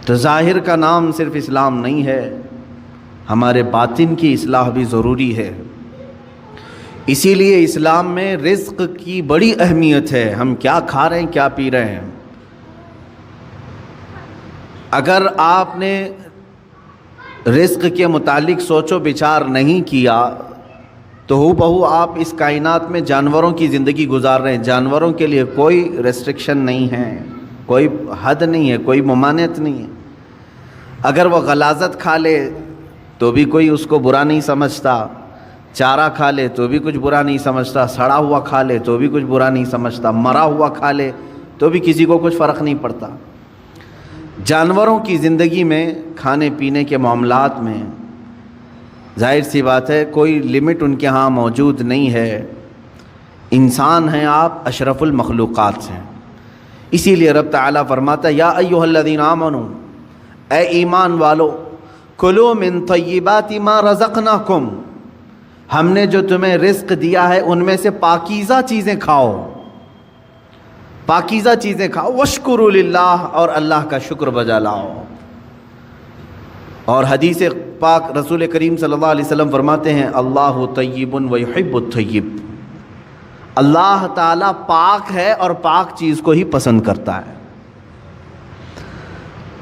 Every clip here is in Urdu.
تو ظاہر کا نام صرف اسلام نہیں ہے، ہمارے باطن کی اصلاح بھی ضروری ہے۔ اسی لیے اسلام میں رزق کی بڑی اہمیت ہے، ہم کیا کھا رہے ہیں، کیا پی رہے ہیں۔ اگر آپ نے رزق کے متعلق سوچ و بچار نہیں کیا تو ہو بہو آپ اس کائنات میں جانوروں کی زندگی گزار رہے ہیں۔ جانوروں کے لیے کوئی ریسٹرکشن نہیں ہے، کوئی حد نہیں ہے، کوئی ممانعت نہیں ہے۔ اگر وہ غلاظت کھا لے تو بھی کوئی اس کو برا نہیں سمجھتا، چارہ کھا لے تو بھی کچھ برا نہیں سمجھتا، سڑا ہوا کھا لے تو بھی کچھ برا نہیں سمجھتا، مرا ہوا کھا لے تو بھی کسی کو کچھ فرق نہیں پڑتا۔ جانوروں کی زندگی میں کھانے پینے کے معاملات میں ظاہر سی بات ہے کوئی لمٹ ان کے ہاں موجود نہیں ہے۔ انسان ہیں آپ، اشرف المخلوقات ہیں۔ اسی لیے رب تعالیٰ فرماتا ہے یا ایھا الذین آمنوا، اے ایمان والو، کلوا من طیبات ما رزقناکم، ہم نے جو تمہیں رزق دیا ہے ان میں سے پاکیزہ چیزیں کھاؤ، پاکیزہ چیزیں کھاؤ، واشکروا للہ، اور اللہ کا شکر بجا لاؤ۔ اور حدیث پاک رسول کریم صلی اللہ علیہ وسلم فرماتے ہیں اللہ طیب ویحب الطیب، اللہ تعالیٰ پاک ہے اور پاک چیز کو ہی پسند کرتا ہے،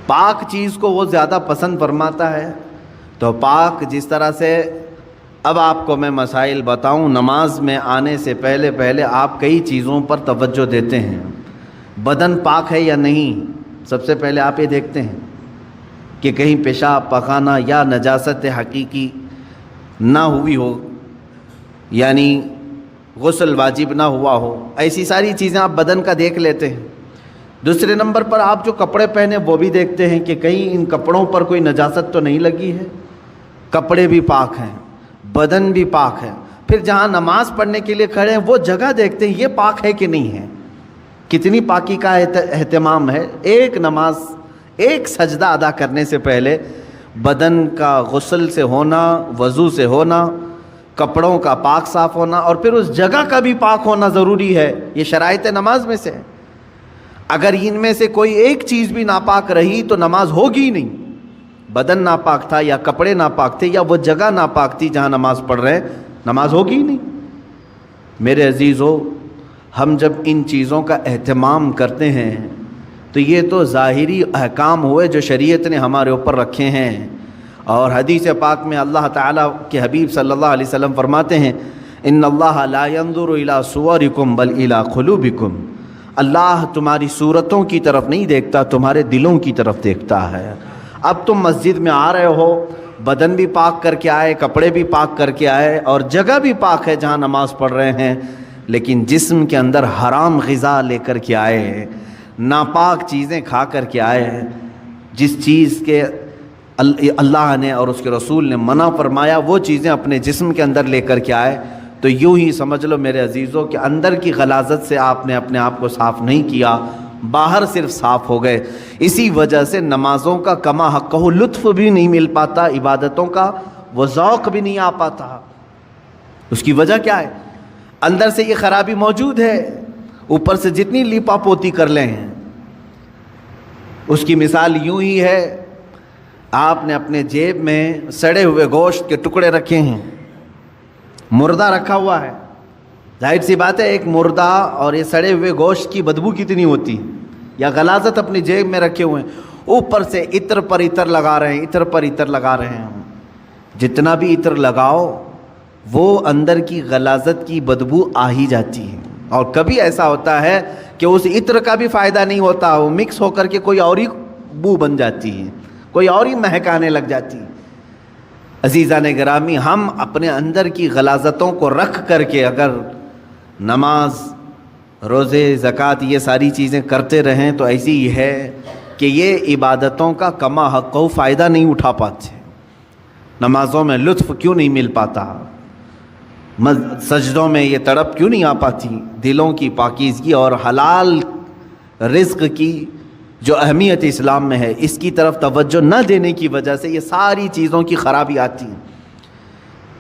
پاک چیز کو وہ زیادہ پسند فرماتا ہے۔ تو پاک جس طرح سے، اب آپ کو میں مسائل بتاؤں، نماز میں آنے سے پہلے آپ کئی چیزوں پر توجہ دیتے ہیں۔ بدن پاک ہے یا نہیں، سب سے پہلے آپ یہ دیکھتے ہیں کہ کہیں پیشاب پخانہ یا نجاست حقیقی نہ ہوئی ہو، یعنی غسل واجب نہ ہوا ہو، ایسی ساری چیزیں آپ بدن کا دیکھ لیتے ہیں۔ دوسرے نمبر پر آپ جو کپڑے پہنے وہ بھی دیکھتے ہیں کہ کہیں ان کپڑوں پر کوئی نجاست تو نہیں لگی ہے، کپڑے بھی پاک ہیں، بدن بھی پاک ہے۔ پھر جہاں نماز پڑھنے کے لیے کھڑے ہیں وہ جگہ دیکھتے ہیں یہ پاک ہے کہ نہیں ہے، کتنی پاکی کا اہتمام ہے۔ ایک نماز، ایک سجدہ ادا کرنے سے پہلے بدن کا غسل سے ہونا، وضو سے ہونا، کپڑوں کا پاک صاف ہونا، اور پھر اس جگہ کا بھی پاک ہونا ضروری ہے۔ یہ شرائط نماز میں سے ہے۔ اگر ان میں سے کوئی ایک چیز بھی ناپاک رہی تو نماز ہوگی نہیں۔ بدن ناپاک تھا یا کپڑے ناپاک تھے یا وہ جگہ ناپاک تھی جہاں نماز پڑھ رہے ہیں، نماز ہوگی نہیں۔ میرے عزیزو، ہم جب ان چیزوں کا اہتمام کرتے ہیں تو یہ تو ظاہری احکام ہوئے جو شریعت نے ہمارے اوپر رکھے ہیں۔ اور حدیث پاک میں اللہ تعالیٰ کے حبیب صلی اللہ علیہ وسلم فرماتے ہیں ان اللہ لا ينظر الى صورکم بل الى قلوبکم، اللہ تمہاری صورتوں کی طرف نہیں دیکھتا، تمہارے دلوں کی طرف دیکھتا ہے۔ اب تم مسجد میں آ رہے ہو، بدن بھی پاک کر کے آئے، کپڑے بھی پاک کر کے آئے، اور جگہ بھی پاک ہے جہاں نماز پڑھ رہے ہیں، لیکن جسم کے اندر حرام غذا لے کر کے آئے، ناپاک چیزیں کھا کر کے آئے، جس چیز کے اللہ نے اور اس کے رسول نے منع فرمایا وہ چیزیں اپنے جسم کے اندر لے کر کے آئے، تو یوں ہی سمجھ لو میرے عزیزوں کہ اندر کی غلاظت سے آپ نے اپنے آپ کو صاف نہیں کیا، باہر صرف صاف ہو گئے۔ اسی وجہ سے نمازوں کا کما حقہ لطف بھی نہیں مل پاتا، عبادتوں کا وہ ذوق بھی نہیں آ پاتا۔ اس کی وجہ کیا ہے؟ اندر سے یہ خرابی موجود ہے، اوپر سے جتنی لیپا پوتی کر لیں۔ اس کی مثال یوں ہی ہے، آپ نے اپنے جیب میں سڑے ہوئے گوشت کے ٹکڑے رکھے ہیں، مردہ رکھا ہوا ہے، ظاہر سی بات ہے ایک مردہ اور یہ سڑے ہوئے گوشت کی بدبو کتنی ہوتی ہے، یا غلاظت اپنی جیب میں رکھے ہوئے ہیں، اوپر سے عطر پر عطر لگا رہے ہیں، عطر پر عطر لگا رہے ہیں۔ جتنا بھی عطر لگاؤ وہ اندر کی غلاظت کی بدبو آ ہی جاتی ہے، اور کبھی ایسا ہوتا ہے کہ اس عطر کا بھی فائدہ نہیں ہوتا، وہ مکس ہو کر کے کوئی اور ہی بو بن جاتی ہے، کوئی اور ہی مہک آنے لگ جاتی ہے۔ عزیزان گرامی، ہم اپنے اندر کی غلاظتوں کو رکھ کر کے اگر نماز، روزے، زکوٰۃ یہ ساری چیزیں کرتے رہیں تو ایسی ہی ہے کہ یہ عبادتوں کا کما حق فائدہ نہیں اٹھا پاتے، نمازوں میں لطف کیوں نہیں مل پاتا، سجدوں میں یہ تڑپ کیوں نہیں آ پاتی، دلوں کی پاکیزگی اور حلال رزق کی جو اہمیت اسلام میں ہے اس کی طرف توجہ نہ دینے کی وجہ سے یہ ساری چیزوں کی خرابی آتی ہے۔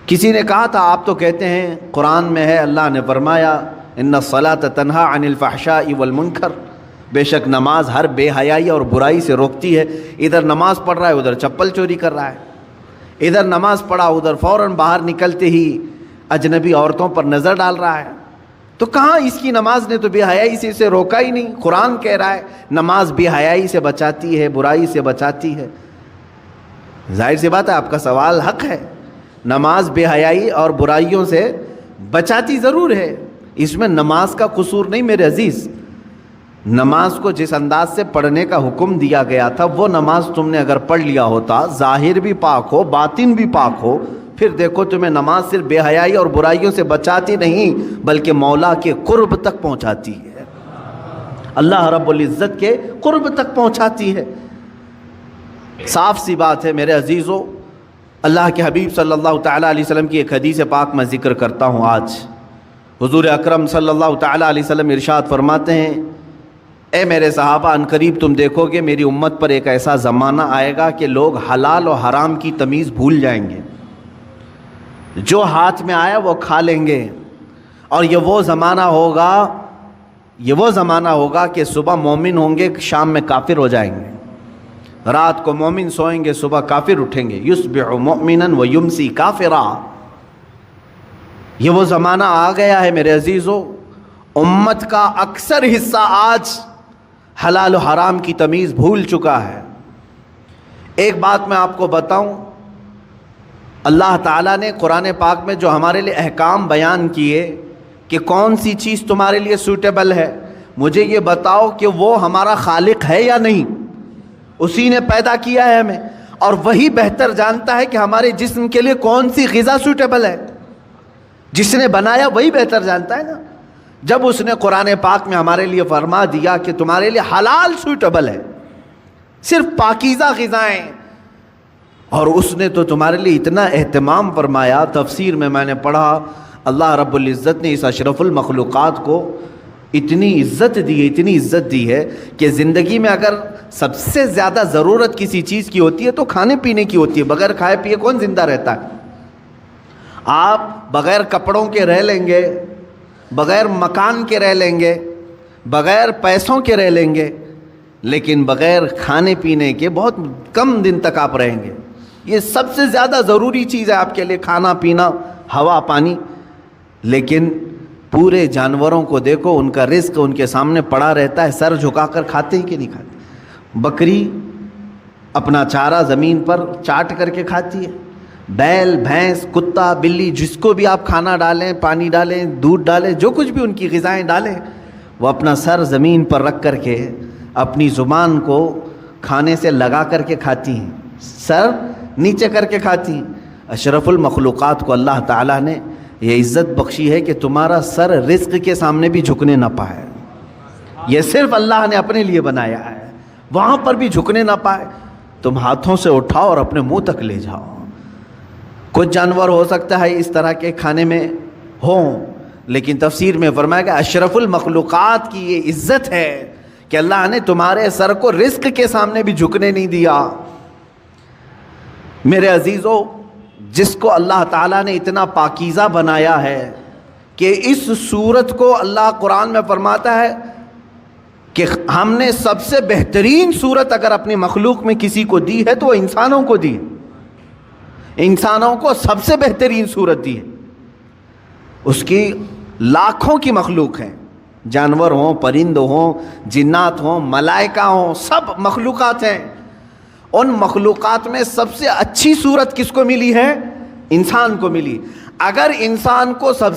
کسی نے کہا تھا آپ تو کہتے ہیں قرآن میں ہے، اللہ نے فرمایا ان الصلاۃ تنہی عن الفحشاء والمنکر بے شک نماز ہر بے حیائی اور برائی سے روکتی ہے. ادھر نماز پڑھ رہا ہے ادھر چپل چوری کر رہا ہے، ادھر نماز پڑھا ادھر فوراً باہر نکلتے ہی اجنبی عورتوں پر نظر ڈال رہا ہے. تو کہاں اس کی نماز نے تو بے حیائی سے اسے روکا ہی نہیں. قرآن کہہ رہا ہے نماز بے حیائی سے بچاتی ہے، برائی سے بچاتی ہے. ظاہر سی بات ہے آپ کا سوال حق ہے. نماز بے حیائی اور برائیوں سے بچاتی ضرور ہے، اس میں نماز کا قصور نہیں میرے عزیز. نماز کو جس انداز سے پڑھنے کا حکم دیا گیا تھا وہ نماز تم نے اگر پڑھ لیا ہوتا، ظاہر بھی پاک ہو باطن بھی پاک ہو، پھر دیکھو تمہیں نماز صرف بے حیائی اور برائیوں سے بچاتی نہیں بلکہ مولا کے قرب تک پہنچاتی ہے، اللہ رب العزت کے قرب تک پہنچاتی ہے. صاف سی بات ہے میرے عزیزو. اللہ کے حبیب صلی اللہ تعالیٰ علیہ وسلم کی ایک حدیث پاک میں ذکر کرتا ہوں آج. حضور اکرم صلی اللہ تعالیٰ علیہ وسلم ارشاد فرماتے ہیں اے میرے صحابہ ان قریب تم دیکھو گے میری امت پر ایک ایسا زمانہ آئے گا کہ لوگ حلال و حرام کی تمیز بھول جائیں گے، جو ہاتھ میں آیا وہ کھا لیں گے. اور یہ وہ زمانہ ہوگا کہ صبح مومن ہوں گے شام میں کافر ہو جائیں گے، رات کو مومن سوئیں گے صبح کافر اٹھیں گے. یصبح مؤمنا ویمسی کافرا. یہ وہ زمانہ آ گیا ہے میرے عزیزو. امت کا اکثر حصہ آج حلال و حرام کی تمیز بھول چکا ہے. ایک بات میں آپ کو بتاؤں، اللہ تعالیٰ نے قرآن پاک میں جو ہمارے لیے احکام بیان کیے کہ کون سی چیز تمہارے لیے سوٹیبل ہے، مجھے یہ بتاؤ کہ وہ ہمارا خالق ہے یا نہیں. اسی نے پیدا کیا ہے ہمیں اور وہی بہتر جانتا ہے کہ ہمارے جسم کے لیے کون سی غذا سوٹیبل ہے. جس نے بنایا وہی بہتر جانتا ہے نا. جب اس نے قرآن پاک میں ہمارے لیے فرما دیا کہ تمہارے لیے حلال سوٹیبل ہے، صرف پاکیزہ غذائیں، اور اس نے تو تمہارے لیے اتنا اہتمام فرمایا. تفسیر میں نے پڑھا اللہ رب العزت نے اس اشرف المخلوقات کو اتنی عزت دی ہے کہ زندگی میں اگر سب سے زیادہ ضرورت کسی چیز کی ہوتی ہے تو کھانے پینے کی ہوتی ہے. بغیر کھائے پیے کون زندہ رہتا ہے؟ آپ بغیر کپڑوں کے رہ لیں گے، بغیر مکان کے رہ لیں گے، بغیر پیسوں کے رہ لیں گے، لیکن بغیر کھانے پینے کے بہت کم دن تک آپ رہیں گے. یہ سب سے زیادہ ضروری چیز ہے آپ کے لیے، کھانا پینا، ہوا پانی. لیکن پورے جانوروں کو دیکھو، ان کا رزق ان کے سامنے پڑا رہتا ہے، سر جھکا کر کھاتے ہی کہ نہیں کھاتے. بکری اپنا چارہ زمین پر چاٹ کر کے کھاتی ہے، بیل بھینس کتا بلی جس کو بھی آپ کھانا ڈالیں، پانی ڈالیں، دودھ ڈالیں، جو کچھ بھی ان کی غذائیں ڈالیں، وہ اپنا سر زمین پر رکھ کر کے اپنی زبان کو کھانے سے لگا کر کے کھاتی ہیں، سر نیچے کر کے کھاتی ہیں. اشرف المخلوقات کو اللہ تعالیٰ نے یہ عزت بخشی ہے کہ تمہارا سر رزق کے سامنے بھی جھکنے نہ پائے. یہ صرف اللہ نے اپنے لیے بنایا ہے، وہاں پر بھی جھکنے نہ پائے. تم ہاتھوں سے اٹھاؤ اور اپنے منہ تک لے جاؤ. کچھ جانور ہو سکتا ہے اس طرح کے کھانے میں ہوں، لیکن تفسیر میں فرمایا کہ اشرف المخلوقات کی یہ عزت ہے کہ اللہ نے تمہارے سر کو رزق کے سامنے بھی جھکنے نہیں دیا. میرے عزیزو، جس کو اللہ تعالیٰ نے اتنا پاکیزہ بنایا ہے کہ اس صورت کو اللہ قرآن میں فرماتا ہے کہ ہم نے سب سے بہترین صورت اگر اپنی مخلوق میں کسی کو دی ہے تو وہ انسانوں کو دی. انسانوں کو سب سے بہترین صورت دی ہے. اس کی لاکھوں کی مخلوق ہیں، جانور ہوں، پرند ہوں، جنات ہوں، ملائکہ ہوں، سب مخلوقات ہیں. ان مخلوقات میں سب سے اچھی صورت کس کو ملی ہے؟ انسان کو ملی. اگر انسان کو سب سے